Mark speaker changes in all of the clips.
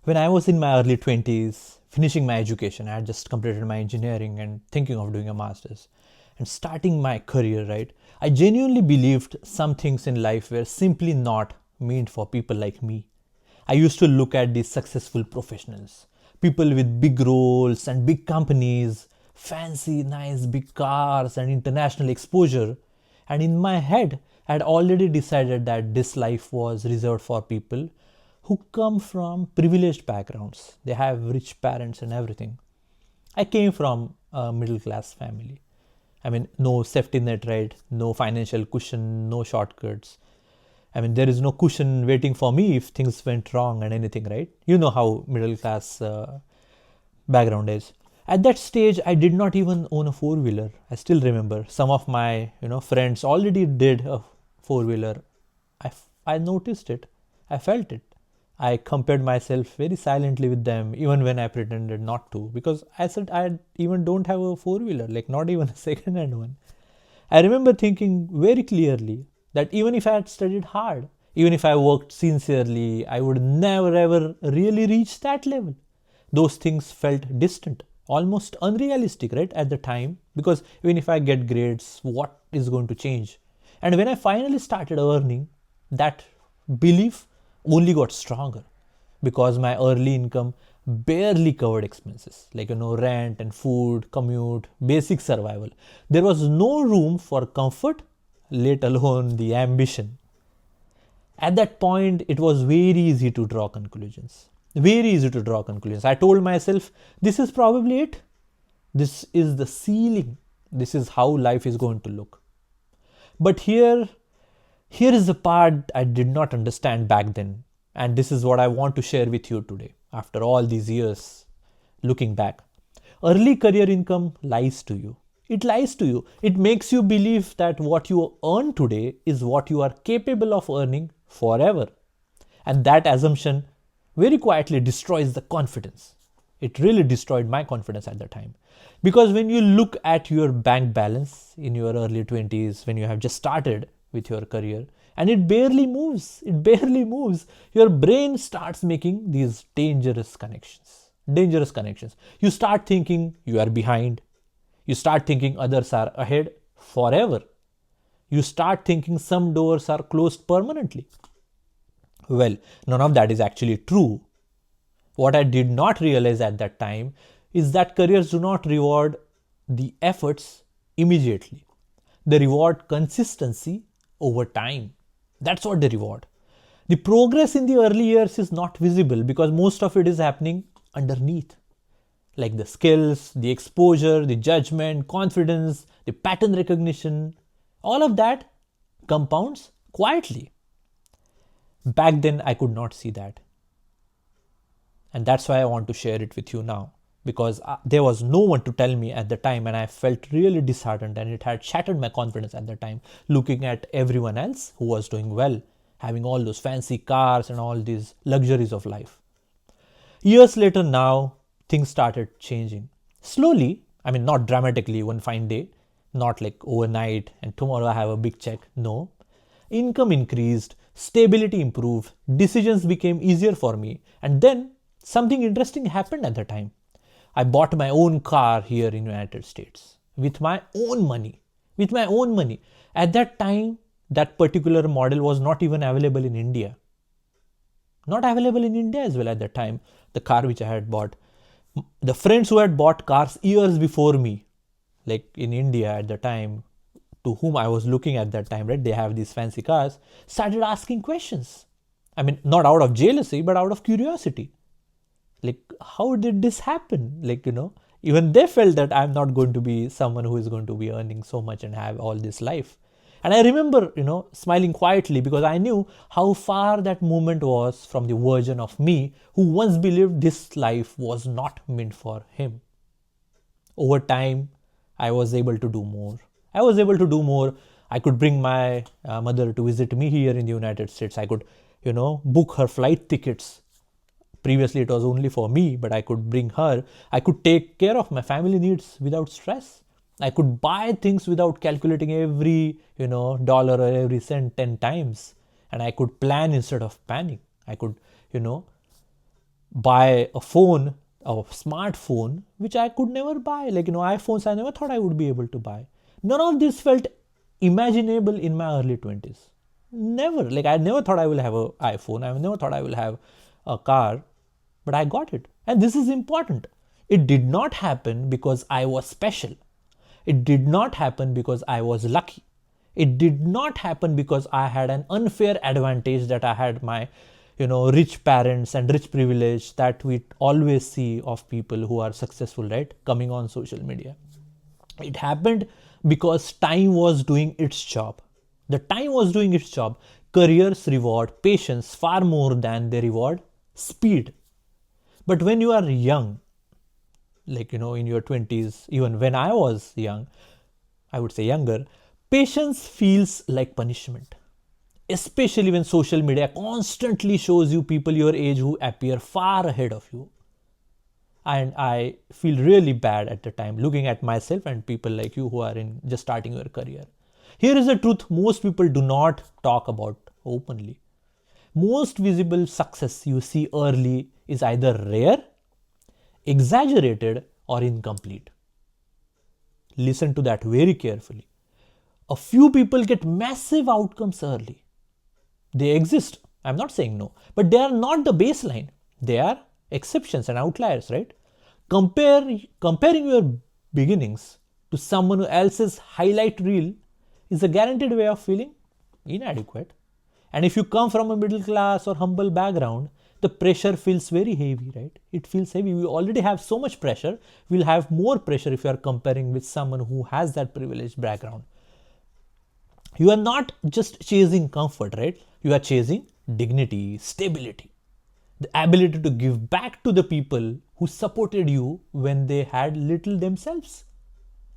Speaker 1: When I was in my early 20s, finishing my education, I had just completed my engineering and thinking of doing a master's and starting my career, right? I genuinely believed some things in life were simply not meant for people like me. I used to look at these successful professionals, people with big roles and big companies, fancy, nice, big cars, and international exposure. And in my head, I had already decided that this life was reserved for people who come from privileged backgrounds. They have rich parents and everything. I came from a middle class family. I mean, no safety net, right? No financial cushion, no shortcuts. I mean, there is no cushion waiting for me if things went wrong and anything, right? You know how middle class background is. At that stage, I did not even own a four wheeler. I still remember some of my friends already did a four wheeler. I noticed it. I felt it. I compared myself very silently with them, even when I pretended not to, because I said I even don't have a four wheeler, like not even a second hand one. I remember thinking very clearly that even if I had studied hard, even if I worked sincerely, I would never ever really reach that level. Those things felt distant, almost unrealistic, right, at the time, because even if I get grades, what is going to change? And when I finally started earning, that belief only got stronger because my early income barely covered expenses like rent and food, commute, basic survival. There was no room for comfort, let alone the ambition. At that point, it was very easy to draw conclusions. Very easy to draw conclusions. I told myself, this is probably it. This is the ceiling. This is how life is going to look. But here is the part I did not understand back then. And this is what I want to share with you today, after all these years looking back. Early career income lies to you. It lies to you. It makes you believe that what you earn today is what you are capable of earning forever. And that assumption very quietly destroys the confidence. It really destroyed my confidence at the time. Because when you look at your bank balance in your early 20s, when you have just started with your career, and it barely moves, your brain starts making these dangerous connections. Dangerous connections. You start thinking you are behind. You start thinking others are ahead forever. You start thinking some doors are closed permanently. Well, none of that is actually true. What I did not realize at that time is that careers do not reward the efforts immediately. They reward consistency over time. That's what they reward. The progress in the early years is not visible because most of it is happening underneath. Like the skills, the exposure, the judgment, confidence, the pattern recognition, all of that compounds quietly. Back then, I could not see that. And that's why I want to share it with you now. Because there was no one to tell me at the time, and I felt really disheartened, and it had shattered my confidence at the time, looking at everyone else who was doing well, having all those fancy cars and all these luxuries of life. Years later, now things started changing. Slowly, I mean, not dramatically one fine day, not like overnight and tomorrow I have a big check. No. Income increased, stability improved, decisions became easier for me, and then something interesting happened at the time. I bought my own car here in United States with my own money. With my own money. At that time, that particular model was not even available in India. Not available in India as well at that time, the car which I had bought. The friends who had bought cars years before me, like in India at the time, to whom I was looking at that time, right? They have these fancy cars, started asking questions. I mean, not out of jealousy, but out of curiosity. Like, how did this happen? Like, even they felt that I'm not going to be someone who is going to be earning so much and have all this life. And I remember, smiling quietly because I knew how far that moment was from the version of me who once believed this life was not meant for him. Over time, I was able to do more. I was able to do more. I could bring my mother to visit me here in the United States. I could, book her flight tickets. Previously, it was only for me, but I could bring her. I could take care of my family needs without stress. I could buy things without calculating every, dollar or every cent 10 times. And I could plan instead of panic. I could, you know, buy a smartphone, which I could never buy. Like, iPhones I never thought I would be able to buy. None of this felt imaginable in my early 20s. Never. Like, I never thought I will have an iPhone. I never thought I will have a car, but I got it. And this is important. It did not happen because I was special. It did not happen because I was lucky. It did not happen because I had an unfair advantage that I had my, rich parents and rich privilege that we always see of people who are successful, right? Coming on social media. It happened because time was doing its job. The time was doing its job. Careers reward patience far more than they reward speed. But when you are young, like, in your 20s, even when I was young, I would say younger, patience feels like punishment. Especially when social media constantly shows you people your age who appear far ahead of you. And I feel really bad at the time looking at myself and people like you who are in just starting your career. Here is the truth most people do not talk about openly. Most visible success you see early is either rare, exaggerated, or incomplete. Listen to that very carefully. A few people get massive outcomes early. They exist. I'm not saying no, but they are not the baseline. They are exceptions and outliers, right? Comparing your beginnings to someone else's highlight reel is a guaranteed way of feeling inadequate. And if you come from a middle class or humble background, the pressure feels very heavy, right? It feels heavy. We already have so much pressure. We'll have more pressure if you are comparing with someone who has that privileged background. You are not just chasing comfort, right? You are chasing dignity, stability, the ability to give back to the people who supported you when they had little themselves.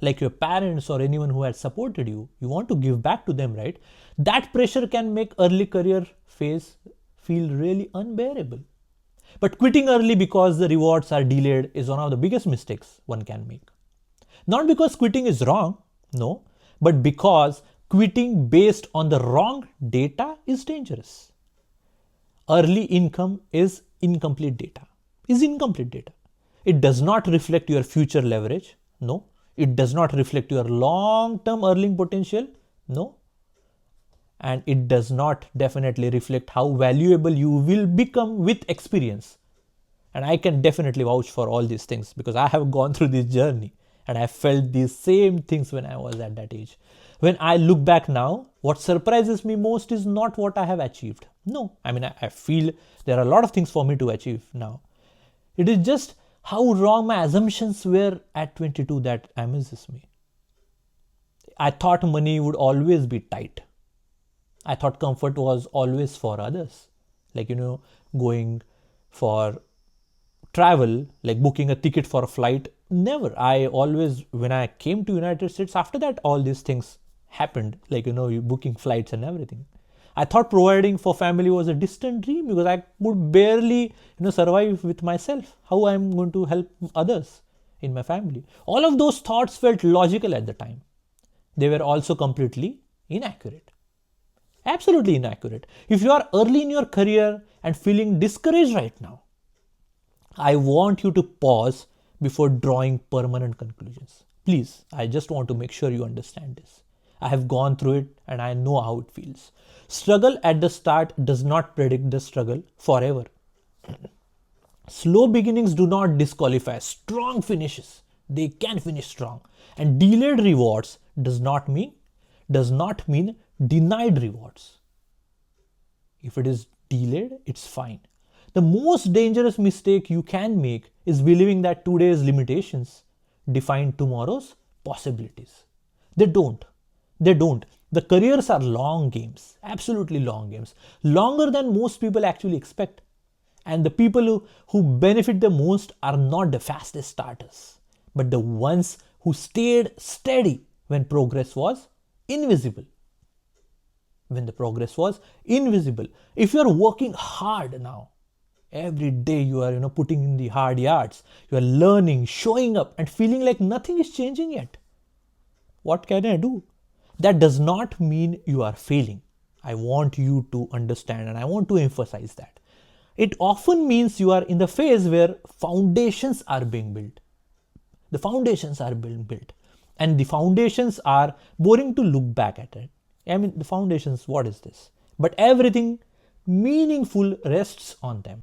Speaker 1: Like your parents or anyone who had supported you, you want to give back to them, right? That pressure can make early career phase feel really unbearable. But quitting early because the rewards are delayed is one of the biggest mistakes one can make. Not because quitting is wrong, no, but because quitting based on the wrong data is dangerous. Early income is incomplete data. It does not reflect your future leverage, no. It does not reflect your long-term earning potential, no. And it does not definitely reflect how valuable you will become with experience. And I can definitely vouch for all these things because I have gone through this journey and I felt these same things when I was at that age. When I look back now, what surprises me most is not what I have achieved. No, I feel there are a lot of things for me to achieve now. It is just how wrong my assumptions were at 22 that amazes me. I thought money would always be tight. I thought comfort was always for others. Like, going for travel, like booking a ticket for a flight, never. I always, when I came to United States, after that, all these things happened, like, you booking flights and everything. I thought providing for family was a distant dream because I could barely, survive with myself. How I'm going to help others in my family. All of those thoughts felt logical at the time. They were also completely inaccurate. Absolutely inaccurate. If you are early in your career and feeling discouraged right now, I want you to pause before drawing permanent conclusions. Please, I just want to make sure you understand this. I have gone through it and I know how it feels. Struggle at the start does not predict the struggle forever. Slow beginnings do not disqualify strong finishes. They can finish strong. And delayed rewards does not mean denied rewards. If it is delayed, it's fine. The most dangerous mistake you can make is believing that today's limitations define tomorrow's possibilities. They don't. The careers are long games, absolutely long games, longer than most people actually expect. And the people who benefit the most are not the fastest starters, but the ones who stayed steady when progress was invisible. If you are working hard now, every day you are putting in the hard yards, you are learning, showing up and feeling like nothing is changing yet. What can I do? That does not mean you are failing. I want you to understand and I want to emphasize that. it often means you are in the phase where foundations are being built. The foundations are being built. And the foundations are boring to look back at it. I mean, the foundations, what is this? But everything meaningful rests on them.